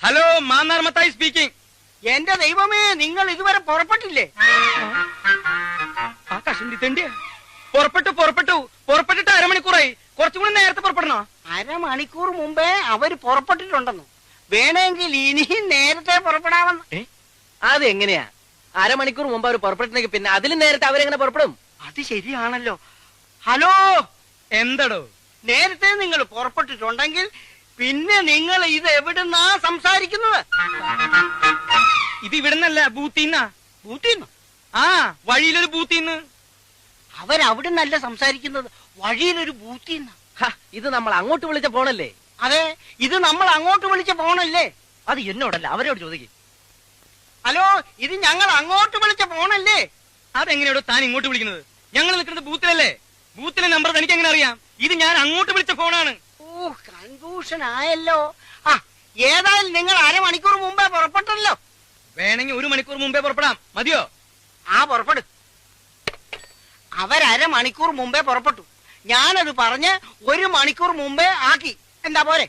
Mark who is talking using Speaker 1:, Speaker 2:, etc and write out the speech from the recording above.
Speaker 1: Hello Mannar Mathai speaking.
Speaker 2: എന്റെ ദൈവമേ, നിങ്ങൾ ഇതുവരെ പുറപ്പെട്ടില്ലേ?
Speaker 1: ആ കഷണ്ടി തെണ്ടിയാ. പുറപ്പെട്ടിട്ട് അരമണിക്കൂറായി. കുറച്ചും കൂടി നേരത്തെ പുറപ്പെടണോ?
Speaker 2: അരമണിക്കൂർ മുമ്പേ അവര് പുറപ്പെട്ടിട്ടുണ്ടെന്നു. വേണമെങ്കിൽ ഇനിയും നേരത്തെ പുറപ്പെടാമെന്ന്.
Speaker 3: അതെങ്ങനെയാ? അരമണിക്കൂർ മുമ്പ് അവർ പുറപ്പെട്ടിട്ടുണ്ടെങ്കിൽ പിന്നെ അതിലും നേരത്തെ അവരെങ്ങനെ പുറപ്പെടും?
Speaker 2: അത് ശരിയാണല്ലോ. ഹലോ,
Speaker 1: എന്തടോ?
Speaker 2: നേരത്തെ നിങ്ങൾ പുറപ്പെട്ടിട്ടുണ്ടെങ്കിൽ പിന്നെ നിങ്ങൾ ഇത് എവിടുന്നാ സംസാരിക്കുന്നത്?
Speaker 1: ഇത് ഇവിടുന്നല്ല, ബൂത്തിന്നാ.
Speaker 2: ബൂത്തിന്ന്?
Speaker 1: ആ, വഴിയിലൊരു ബൂത്തിന്ന്.
Speaker 2: അവരവിടുന്നല്ല സംസാരിക്കുന്നത്, വഴിയിലൊരു ബൂത്തിന്ന്.
Speaker 3: ഇത് നമ്മൾ അങ്ങോട്ട് വിളിച്ച ഫോണല്ലേ?
Speaker 2: അതെ, ഇത് നമ്മൾ അങ്ങോട്ട് വിളിച്ച ഫോണല്ലേ?
Speaker 3: അത് എന്നോടല്ല, അവരോട് ചോദിക്കും.
Speaker 2: ഹലോ, ഇത് ഞങ്ങൾ അങ്ങോട്ട് വിളിച്ച ഫോണല്ലേ?
Speaker 1: അതെങ്ങനെയാടോ താൻ ഇങ്ങോട്ട് വിളിക്കുന്നത്? ഞങ്ങൾ നിൽക്കുന്നത് ബൂത്തിലല്ലേ. ബൂത്തിലെ നമ്പർ തനിക്ക് എങ്ങനെ അറിയാം? ഇത് ഞാൻ അങ്ങോട്ട് വിളിച്ച ഫോണാണ്.
Speaker 2: ഓ, കൺഫ്യൂഷൻ ആയല്ലോ. ആ, ഏതായാലും നിങ്ങൾ അരമണിക്കൂർ മുമ്പേ പുറപ്പെട്ടല്ലോ.
Speaker 1: വേണമെങ്കിൽ 1 മണിക്കൂർ മുമ്പേ പുറപ്പെടാം. മതിയോ?
Speaker 2: ആ, പുറപ്പെടും. അവരമണിക്കൂർ മുമ്പേ പുറപ്പെട്ടു. ഞാനത് പറഞ്ഞ് 1 മണിക്കൂർ മുമ്പേ ആക്കി. എന്താ പോരെ?